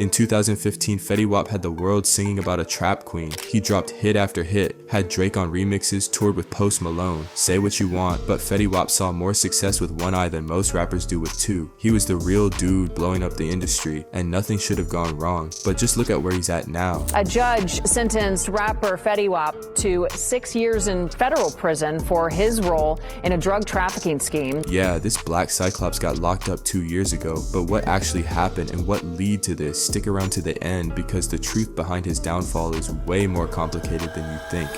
In 2015, Fetty Wap had the world singing about a trap queen. He dropped hit after hit, had Drake on remixes, toured with Post Malone. Say what you want, but Fetty Wap saw more success with one eye than most rappers do with two. He was the real dude blowing up the industry, and nothing should have gone wrong. But just look at where he's at now. A judge sentenced rapper Fetty Wap to 6 years in federal prison for his role in a drug trafficking scheme. Yeah, this black cyclops got locked up 2 years ago, but what actually happened and what led to this? Stick around to the end, because the truth behind his downfall is way more complicated than you think.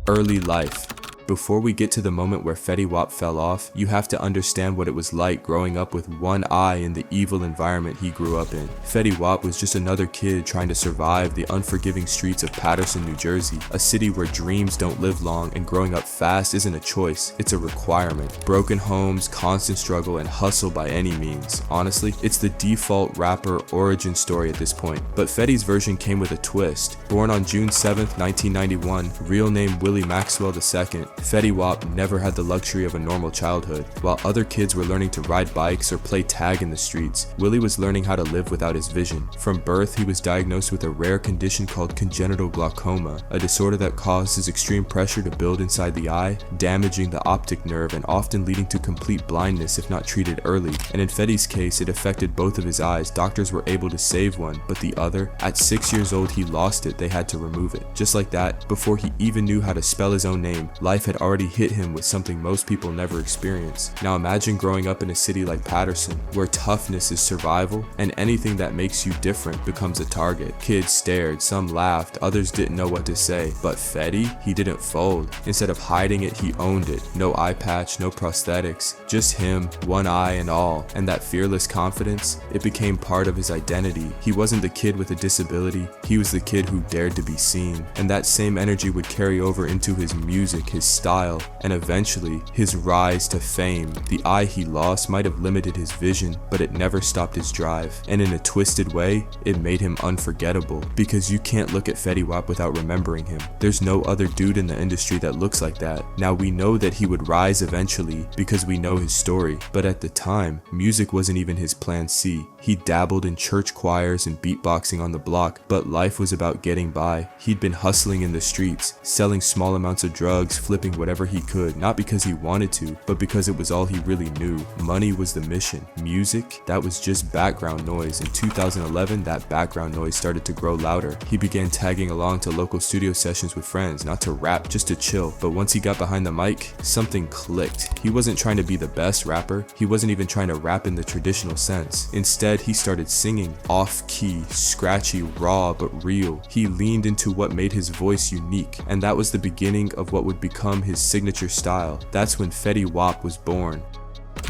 Early life. Before we get to the moment where Fetty Wap fell off, you have to understand what it was like growing up with one eye in the evil environment he grew up in. Fetty Wap was just another kid trying to survive the unforgiving streets of Paterson, New Jersey, a city where dreams don't live long and growing up fast isn't a choice, it's a requirement. Broken homes, constant struggle, and hustle by any means. Honestly, it's the default rapper origin story at this point, but Fetty's version came with a twist. Born on June 7th, 1991, real name Willie Maxwell II, Fetty Wap never had the luxury of a normal childhood. While other kids were learning to ride bikes or play tag in the streets, Willie was learning how to live without his vision. From birth, he was diagnosed with a rare condition called congenital glaucoma, a disorder that causes extreme pressure to build inside the eye, damaging the optic nerve and often leading to complete blindness if not treated early. And in Fetty's case, it affected both of his eyes. Doctors were able to save one, but the other, at 6 years old, he lost it. They had to remove it. Just like that, before he even knew how to spell his own name, life had already hit him with something most people never experience. Now imagine growing up in a city like Paterson, where toughness is survival and anything that makes you different becomes a target. Kids stared, some laughed, others didn't know what to say. But Fetty, he didn't fold. Instead of hiding it, he owned it. No eye patch, no prosthetics, just him, one eye and all. And that fearless confidence, it became part of his identity. He wasn't the kid with a disability, he was the kid who dared to be seen. And that same energy would carry over into his music, his style, and eventually his rise to fame. The eye he lost might have limited his vision, but it never stopped his drive. And in a twisted way, it made him unforgettable, because you can't look at Fetty Wap without remembering him. There's no other dude in the industry that looks like that. Now we know that he would rise eventually because we know his story, but at the time, music wasn't even his plan C. He dabbled in church choirs and beatboxing on the block, but life was about getting by. He'd been hustling in the streets, selling small amounts of drugs, flipping whatever he could, not because he wanted to, but because it was all he really knew. Money was the mission. Music, that was just background noise. In 2011, that background noise started to grow louder. He began tagging along to local studio sessions with friends, not to rap, just to chill. But once he got behind the mic, something clicked. He wasn't trying to be the best rapper. He wasn't even trying to rap in the traditional sense. Instead, he started singing off-key, scratchy, raw, but real. He leaned into what made his voice unique, and that was the beginning of what would become his signature style. That's when Fetty Wap was born.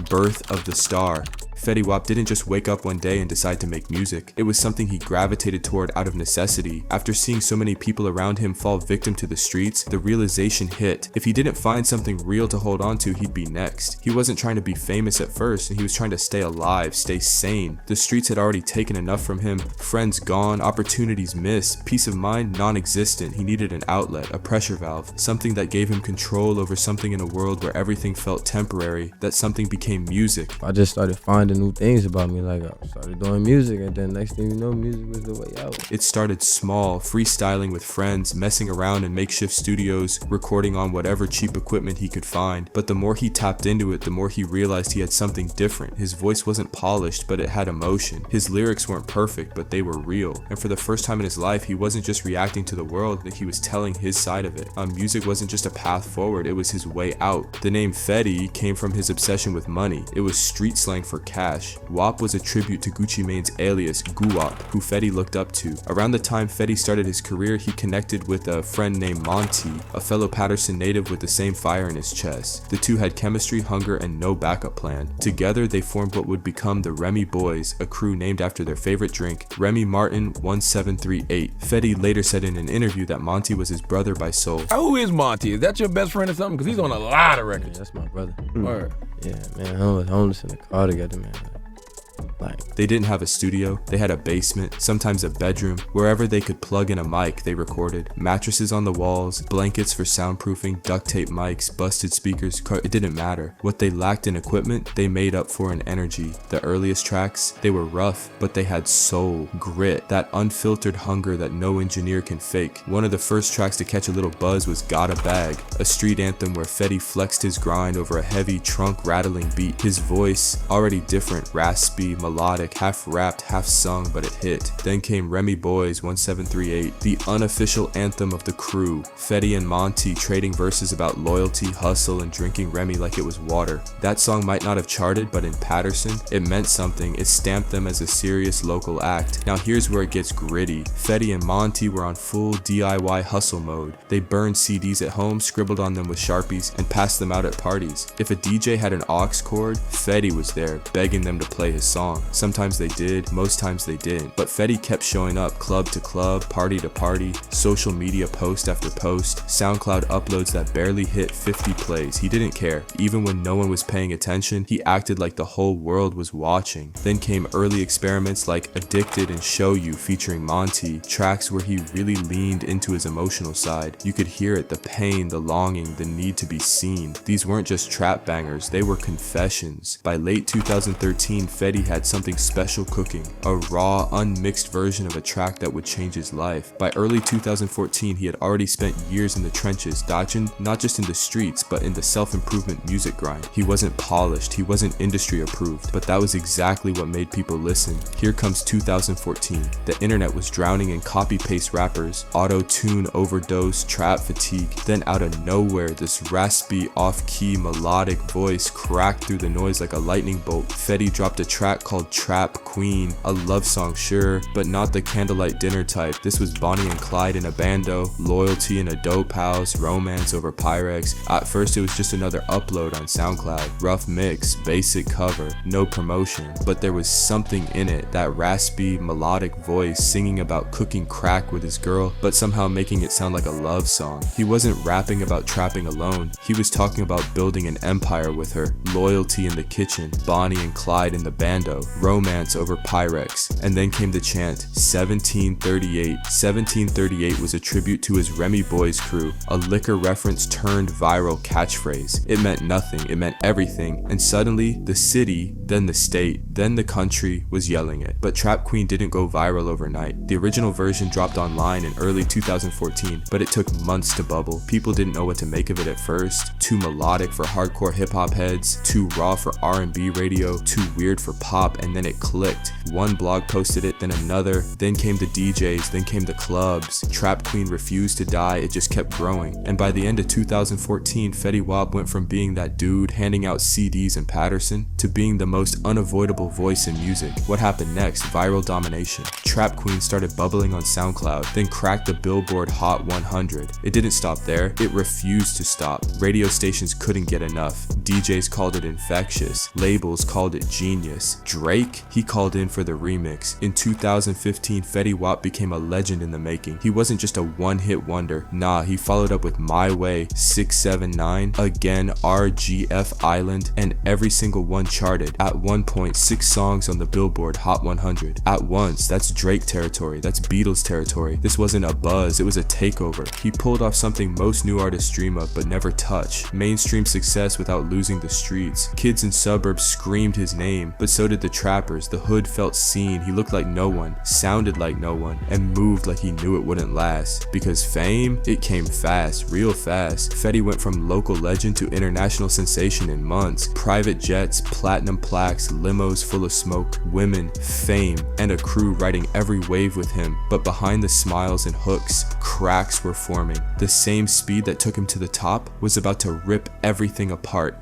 Birth of the star. Fetty Wap didn't just wake up one day and decide to make music. It was something he gravitated toward out of necessity. After seeing so many people around him fall victim to the streets, the realization hit. If he didn't find something real to hold on to, he'd be next. He wasn't trying to be famous at first, and he was trying to stay alive, stay sane. The streets had already taken enough from him. Friends gone, opportunities missed, peace of mind non-existent. He needed an outlet, a pressure valve, something that gave him control over something in a world where everything felt temporary. That something became music. I just started finding new things about me. Like, I started doing music, and then next thing you know, music was the way out. It started small, freestyling with friends, messing around in makeshift studios, recording on whatever cheap equipment he could find. But the more he tapped into it, the more he realized he had something different. His voice wasn't polished, but it had emotion. His lyrics weren't perfect, but they were real. And for the first time in his life, he wasn't just reacting to the world, he was telling his side of it. Music wasn't just a path forward, it was his way out. The name Fetty came from his obsession with money. It was street slang for cash. Wap was a tribute to Gucci Mane's alias, Guwap, who Fetty looked up to. Around the time Fetty started his career, he connected with a friend named Monty, a fellow Paterson native with the same fire in his chest. The two had chemistry, hunger, and no backup plan. Together, they formed what would become the Remy Boyz, a crew named after their favorite drink, Remy Martin 1738. Fetty later said in an interview that Monty was his brother by soul. Who is Monty? Is that your best friend or something? Because he's on a lot of records. Yeah, that's my brother. Word. Yeah, man, I was homeless in the car together, man. Like, They didn't have a studio, they had a basement, sometimes a bedroom. Wherever they could plug in a mic, they recorded. Mattresses on the walls, blankets for soundproofing, duct tape mics, busted speakers, it didn't matter. What they lacked in equipment, they made up for in energy. The earliest tracks, they were rough, but they had soul, grit, that unfiltered hunger that no engineer can fake. One of the first tracks to catch a little buzz was Got a Bag, a street anthem where Fetty flexed his grind over a heavy trunk rattling beat. His voice, already different, raspy, melodic, half rapped, half sung, but it hit. Then came Remy Boyz 1738, the unofficial anthem of the crew. Fetty and Monty trading verses about loyalty, hustle, and drinking Remy like it was water. That song might not have charted, but in Patterson, it meant something. It stamped them as a serious local act. Now here's where it gets gritty. Fetty and Monty were on full DIY hustle mode. They burned CDs at home, scribbled on them with Sharpies, and passed them out at parties. If a DJ had an aux cord, Fetty was there, begging them to play his song. Sometimes they did, most times they didn't. But Fetty kept showing up club to club, party to party, social media post after post, SoundCloud uploads that barely hit 50 plays. He didn't care. Even when no one was paying attention, he acted like the whole world was watching. Then came early experiments like Addicted and Show You featuring Monty, tracks where he really leaned into his emotional side. You could hear it, the pain, the longing, the need to be seen. These weren't just trap bangers, they were confessions. By late 2013, Fetty had something special cooking, a raw, unmixed version of a track that would change his life. By early 2014, he had already spent years in the trenches, dodging not just in the streets, but in the self-improvement music grind. He wasn't polished, he wasn't industry approved, but that was exactly what made people listen. Here comes 2014. The internet was drowning in copy-paste rappers, auto-tune overdose, trap fatigue. Then out of nowhere, this raspy, off-key, melodic voice cracked through the noise like a lightning bolt. Fetty dropped a track called Trap Queen, a love song sure, but not the candlelight dinner type. This was Bonnie and Clyde in a bando, loyalty in a dope house, romance over Pyrex. At first it was just another upload on SoundCloud, rough mix, basic cover, no promotion, but there was something in it, that raspy, melodic voice singing about cooking crack with his girl, but somehow making it sound like a love song. He wasn't rapping about trapping alone, he was talking about building an empire with her, loyalty in the kitchen, Bonnie and Clyde in the bando, romance over Pyrex. And then came the chant, 1738. 1738 was a tribute to his Remy Boyz crew, a liquor reference turned viral catchphrase. It meant nothing, it meant everything, and suddenly the city, then the state, then the country was yelling it. But Trap Queen didn't go viral overnight. The original version dropped online in early 2014, but it took months to bubble. People didn't know what to make of it at first. Too melodic for hardcore hip-hop heads, too raw for R&B radio, too weird for pop, and then it clicked. One blog posted it, then another, then came the DJs, then came the clubs. Trap Queen refused to die, it just kept growing. And by the end of 2014, Fetty Wap went from being that dude handing out CDs in Patterson to being the most unavoidable voice in music. What happened next? Viral domination. Trap Queen started bubbling on SoundCloud, then cracked the Billboard Hot 100. It didn't stop there, it refused to stop. Radio stations couldn't get enough. DJs called it infectious, labels called it genius. Drake, he called in for the remix. In 2015, Fetty Wap became a legend in the making. He wasn't just a one-hit wonder, nah, he followed up with My Way, 679, Again, RGF Island, and every single one charted. At one point, 6 songs on the Billboard Hot 100. At once, that's Drake territory, that's Beatles territory. This wasn't a buzz, it was a takeover. He pulled off something most new artists dream of but never touch. Mainstream success without losing the streets. Kids in suburbs screamed his name, but so did the trappers. The hood felt seen, he looked like no one, sounded like no one, and moved like he knew it wouldn't last. Because fame, it came fast, real fast. Fetty went from local legend to international sensation in months. Private jets, platinum plaques, limos full of smoke, women, fame, and a crew riding every wave with him. But behind the smiles and hooks, cracks were forming. The same speed that took him to the top was about to rip everything apart.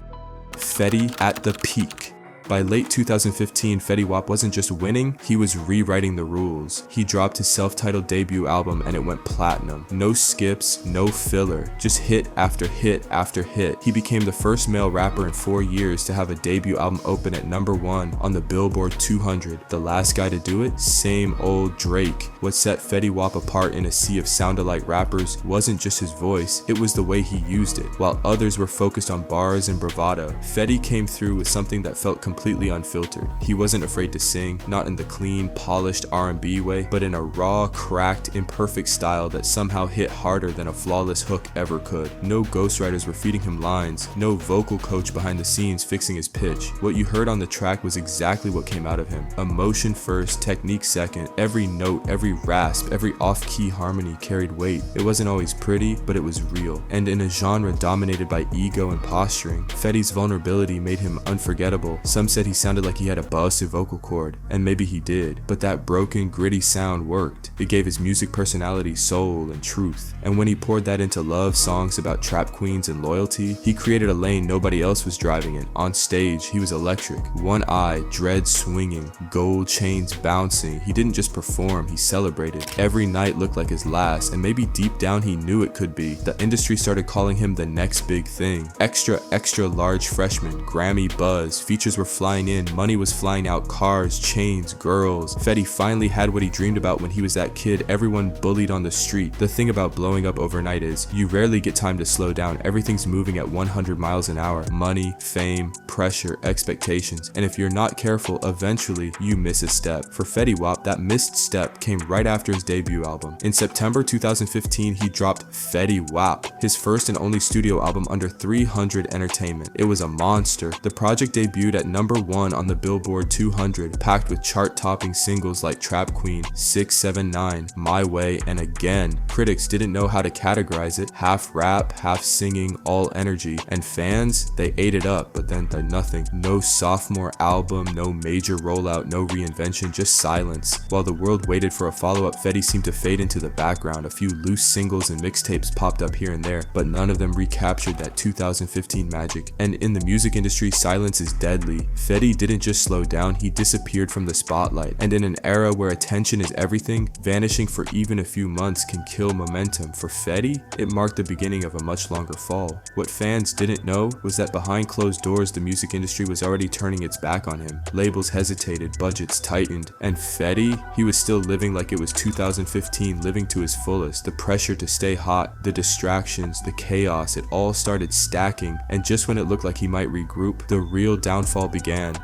Fetty at the peak. By late 2015, Fetty Wap wasn't just winning, he was rewriting the rules. He dropped his self-titled debut album and it went platinum. No skips, no filler, just hit after hit after hit. He became the first male rapper in 4 years to have a debut album open at #1 on the Billboard 200. The last guy to do it? Same old Drake. What set Fetty Wap apart in a sea of sound-alike rappers wasn't just his voice, it was the way he used it. While others were focused on bars and bravado, Fetty came through with something that felt completely unfiltered. He wasn't afraid to sing, not in the clean, polished R&B way, but in a raw, cracked, imperfect style that somehow hit harder than a flawless hook ever could. No ghostwriters were feeding him lines, no vocal coach behind the scenes fixing his pitch. What you heard on the track was exactly what came out of him. Emotion first, technique second. Every note, every rasp, every off-key harmony carried weight. It wasn't always pretty, but it was real. And in a genre dominated by ego and posturing, Fetty's vulnerability made him unforgettable. Some said he sounded like he had a busted vocal cord, and maybe he did, but that broken, gritty sound worked. It gave his music personality soul and truth. And when he poured that into love songs about trap queens and loyalty, he created a lane nobody else was driving in. On stage, he was electric. One eye, dreads swinging, gold chains bouncing. He didn't just perform, he celebrated. Every night looked like his last, and maybe deep down he knew it could be. The industry started calling him the next big thing. Extra large freshman, Grammy buzz, features were flying in, money was flying out, cars, chains, girls. Fetty finally had what he dreamed about when he was that kid everyone bullied on the street. The thing about blowing up overnight is you rarely get time to slow down. Everything's moving at 100 miles an hour. Money, fame, pressure, expectations. And if you're not careful, eventually you miss a step. For Fetty Wap, that missed step came right after his debut album. In September 2015, he dropped Fetty Wap, his first and only studio album under 300 Entertainment. It was a monster. The project debuted at #1 on the Billboard 200, packed with chart-topping singles like Trap Queen, 679, My Way, and Again. Critics didn't know how to categorize it. Half rap, half singing, all energy. And fans, they ate it up, but then nothing. No sophomore album, no major rollout, no reinvention, just silence. While the world waited for a follow-up, Fetty seemed to fade into the background. A few loose singles and mixtapes popped up here and there, but none of them recaptured that 2015 magic. And in the music industry, silence is deadly. Fetty didn't just slow down, he disappeared from the spotlight. And in an era where attention is everything, vanishing for even a few months can kill momentum. For Fetty, it marked the beginning of a much longer fall. What fans didn't know was that behind closed doors, the music industry was already turning its back on him. Labels hesitated, budgets tightened, and Fetty, he was still living like it was 2015, living to his fullest. The pressure to stay hot, the distractions, the chaos, it all started stacking, and just when it looked like he might regroup, the real downfall began.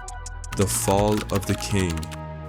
The fall of the king.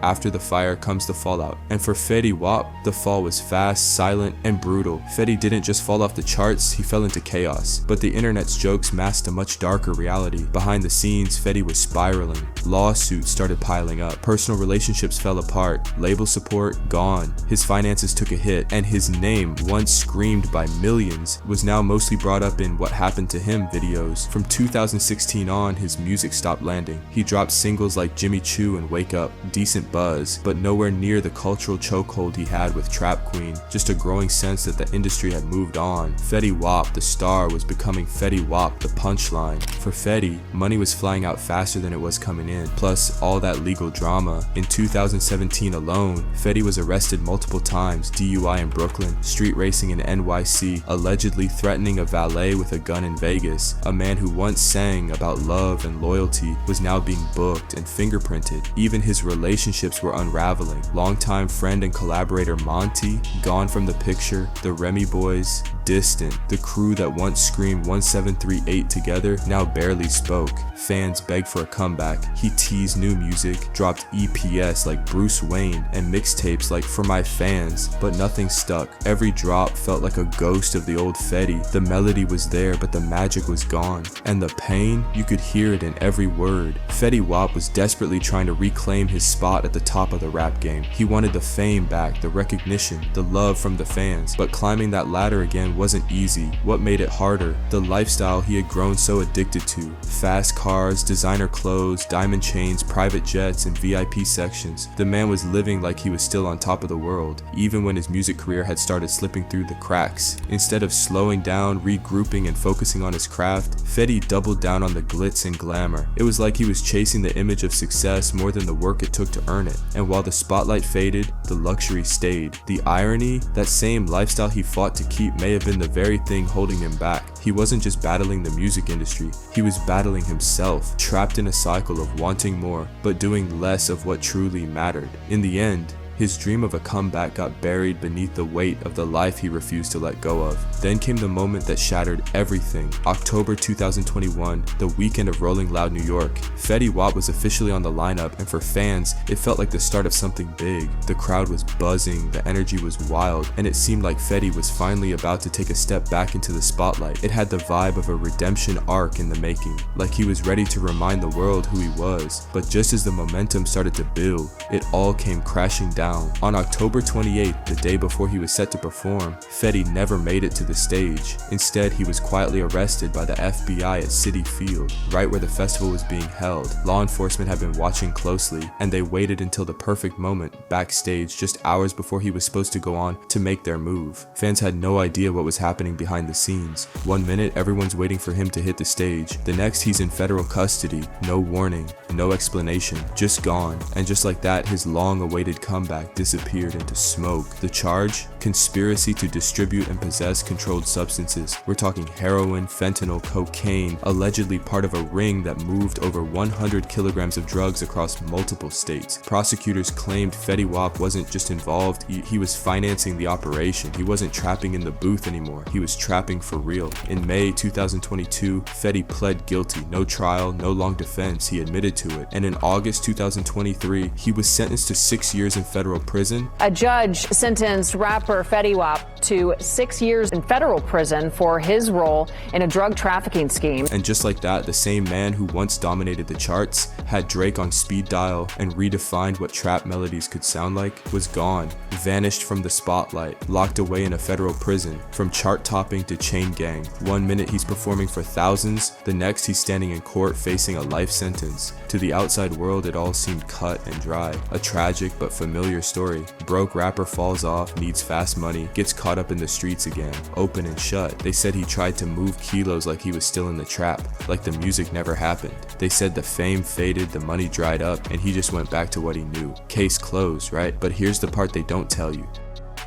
After the fire comes the fallout. And for Fetty Wap, the fall was fast, silent, and brutal. Fetty didn't just fall off the charts, he fell into chaos. But the internet's jokes masked a much darker reality. Behind the scenes, Fetty was spiraling. Lawsuits started piling up. Personal relationships fell apart. Label support gone. His finances took a hit. And his name, once screamed by millions, was now mostly brought up in What Happened to Him videos. From 2016 on, his music stopped landing. He dropped singles like Jimmy Choo and Wake Up, decent buzz, but nowhere near the cultural chokehold he had with Trap Queen. Just a growing sense that the industry had moved on. Fetty Wap, the star, was becoming Fetty Wap, the punchline. For Fetty, money was flying out faster than it was coming in, plus all that legal drama. In 2017 alone, Fetty was arrested multiple times, DUI in Brooklyn, street racing in NYC, allegedly threatening a valet with a gun in Vegas. A man who once sang about love and loyalty was now being booked and fingerprinted. Even his relationships were unraveling. Longtime friend and collaborator Monty, gone from the picture. The Remy boys, distant. The crew that once screamed 1738 together now barely spoke. Fans begged for a comeback. He teased new music, dropped EPS like Bruce Wayne, and mixtapes like For My Fans, but nothing stuck. Every drop felt like a ghost of the old Fetty. The melody was there, but the magic was gone. And the pain, you could hear it in every word. Fetty Wap was desperately trying to reclaim his spot at the top of the rap game. He wanted the fame back, the recognition, the love from the fans, but climbing that ladder again wasn't easy. What made it harder? The lifestyle he had grown so addicted to. Fast cars, designer clothes, diamond chains, private jets, and VIP sections. The man was living like he was still on top of the world, even when his music career had started slipping through the cracks. Instead of slowing down, regrouping, and focusing on his craft, Fetty doubled down on the glitz and glamour. It was like he was chasing the image of success more than the work it took to earn it. And while the spotlight faded, the luxury stayed. The irony, that same lifestyle he fought to keep may have been the very thing holding him back. He wasn't just battling the music industry, he was battling himself, trapped in a cycle of wanting more, but doing less of what truly mattered. In the end, His dream of a comeback got buried beneath the weight of the life he refused to let go of. Then came the moment that shattered everything. October 2021, the weekend of Rolling Loud, New York. Fetty Wap was officially on the lineup, and for fans, it felt like the start of something big. The crowd was buzzing, the energy was wild, and it seemed like Fetty was finally about to take a step back into the spotlight. It had the vibe of a redemption arc in the making, like he was ready to remind the world who he was. But just as the momentum started to build, it all came crashing down. On October 28th, the day before he was set to perform, Fetty never made it to the stage. Instead, he was quietly arrested by the FBI at Citi Field, right where the festival was being held. Law enforcement had been watching closely, and they waited until the perfect moment backstage, just hours before he was supposed to go on to make their move. Fans had no idea what was happening behind the scenes. One minute, everyone's waiting for him to hit the stage. The next, he's in federal custody. No warning, no explanation, just gone. And just like that, his long-awaited comeback disappeared into smoke. The charge? Conspiracy to distribute and possess controlled substances. We're talking heroin, fentanyl, cocaine, allegedly part of a ring that moved over 100 kilograms of drugs across multiple states. Prosecutors claimed Fetty Wap wasn't just involved, he was financing the operation. He wasn't trapping in the booth anymore, he was trapping for real. In May 2022, Fetty pled guilty. No trial, no long defense, he admitted to it. And in August 2023, he was sentenced to 6 years in federal prison. A judge sentenced rapper Fetty Wap to 6 years in federal prison for his role in a drug trafficking scheme. And just like that, the same man who once dominated the charts, had Drake on speed dial, and redefined what trap melodies could sound like, was gone, vanished from the spotlight, locked away in a federal prison. From chart topping to chain gang, one minute he's performing for thousands, the next he's standing in court facing a life sentence. To the outside world, it all seemed cut and dry. A tragic but familiar story. Broke rapper falls off, needs fast money, gets caught up in the streets again, open and shut. They said he tried to move kilos like he was still in the trap, like the music never happened. They said the fame faded, the money dried up, and he just went back to what he knew. Case closed, right? But here's the part they don't tell you.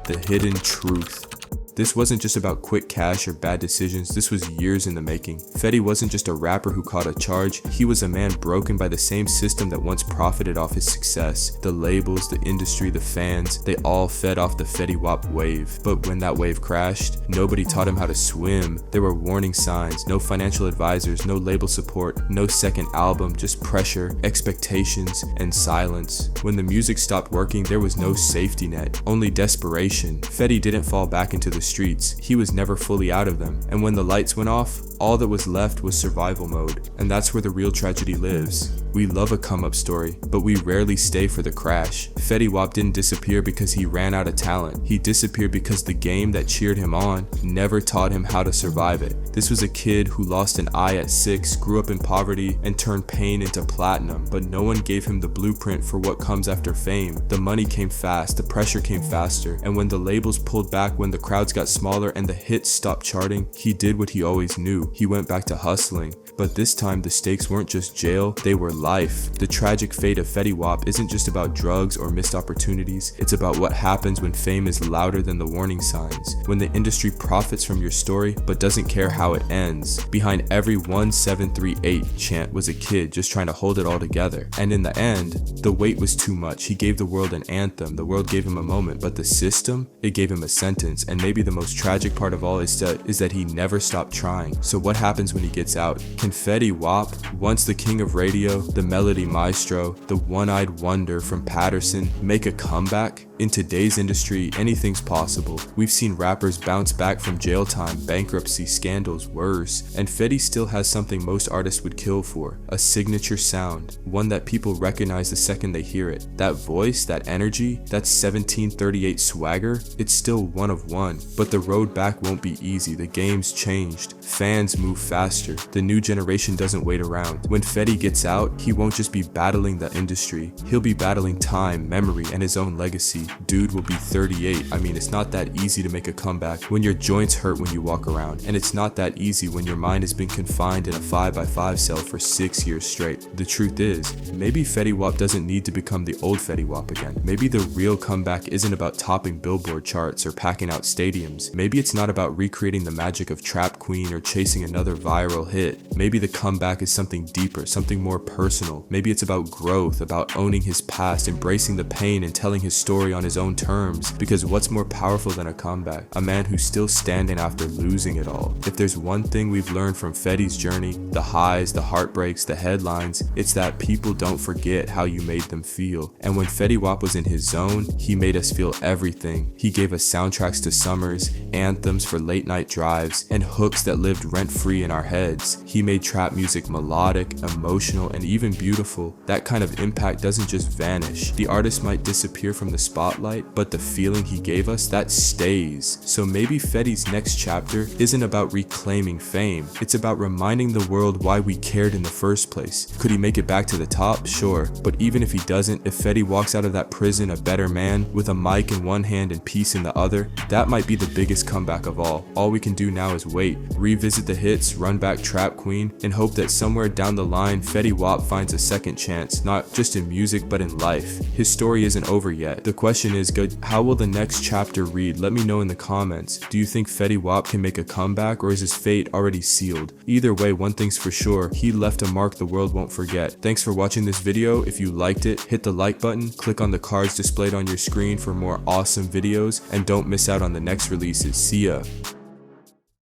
The hidden truth. This wasn't just about quick cash or bad decisions, this was years in the making. Fetty wasn't just a rapper who caught a charge, he was a man broken by the same system that once profited off his success. The labels, the industry, the fans, they all fed off the Fetty Wap wave. But when that wave crashed, nobody taught him how to swim. There were warning signs, no financial advisors, no label support, no second album, just pressure, expectations, and silence. When the music stopped working, there was no safety net, only desperation. Fetty didn't fall back into the streets, he was never fully out of them. And when the lights went off, all that was left was survival mode. And that's where the real tragedy lives. We love a come-up story, but we rarely stay for the crash. Fetty Wap didn't disappear because he ran out of talent. He disappeared because the game that cheered him on never taught him how to survive it. This was a kid who lost an eye at 6, grew up in poverty, and turned pain into platinum, but no one gave him the blueprint for what comes after fame. The money came fast, the pressure came faster, and when the labels pulled back, when the crowds got smaller and the hits stopped charting, he did what he always knew. He went back to hustling. But this time the stakes weren't just jail, they were life. The tragic fate of Fetty Wap isn't just about drugs or missed opportunities, it's about what happens when fame is louder than the warning signs. When the industry profits from your story but doesn't care how it ends. Behind every 1738 chant was a kid just trying to hold it all together. And in the end, the weight was too much. He gave the world an anthem, the world gave him a moment, but the system, it gave him a sentence. And maybe the most tragic part of all is that he never stopped trying. So what happens when he gets out? Can Fetty Wap, once the king of radio, the melody maestro, the one-eyed wonder from Patterson, make a comeback? In today's industry, anything's possible. We've seen rappers bounce back from jail time, bankruptcy, scandals, worse, and Fetty still has something most artists would kill for, a signature sound, one that people recognize the second they hear it. That voice, that energy, that 1738 swagger, it's still one of one, but the road back won't be easy. The game's changed. Fans move faster. The new generation doesn't wait around. When Fetty gets out, he won't just be battling the industry, he'll be battling time, memory, and his own legacy. Dude will be 38. I mean, it's not that easy to make a comeback when your joints hurt when you walk around, and it's not that easy when your mind has been confined in a 5x5 cell for 6 years straight. The truth is, maybe Fetty Wap doesn't need to become the old Fetty Wap again. Maybe the real comeback isn't about topping Billboard charts or packing out stadiums. Maybe it's not about recreating the magic of Trap Queen or chasing another viral hit. Maybe the comeback is something deeper, something more personal. Maybe it's about growth, about owning his past, embracing the pain, and telling his story on on his own terms, because what's more powerful than a comeback? A man who's still standing after losing it all. If there's one thing we've learned from Fetty's journey, the highs, the heartbreaks, the headlines, it's that people don't forget how you made them feel. And when Fetty Wap was in his zone, he made us feel everything. He gave us soundtracks to summers, anthems for late night drives, and hooks that lived rent-free in our heads. He made trap music melodic, emotional, and even beautiful. That kind of impact doesn't just vanish. The artist might disappear from the spotlight, but the feeling he gave us, that stays. So maybe Fetty's next chapter isn't about reclaiming fame. It's about reminding the world why we cared in the first place. Could he make it back to the top? Sure. But even if he doesn't, if Fetty walks out of that prison a better man, with a mic in one hand and peace in the other, that might be the biggest comeback of all. All we can do now is wait, revisit the hits, run back Trap Queen, and hope that somewhere down the line, Fetty Wap finds a second chance, not just in music, but in life. His story isn't over yet. The question is, good, how will the next chapter read? Let me know in the comments. Do you think Fetty Wap can make a comeback, or is his fate already sealed? Either way, one thing's for sure, he left a mark the world won't forget. Thanks for watching this video. If you liked it, hit the like button, click on the cards displayed on your screen for more awesome videos, and don't miss out on the next releases. See ya!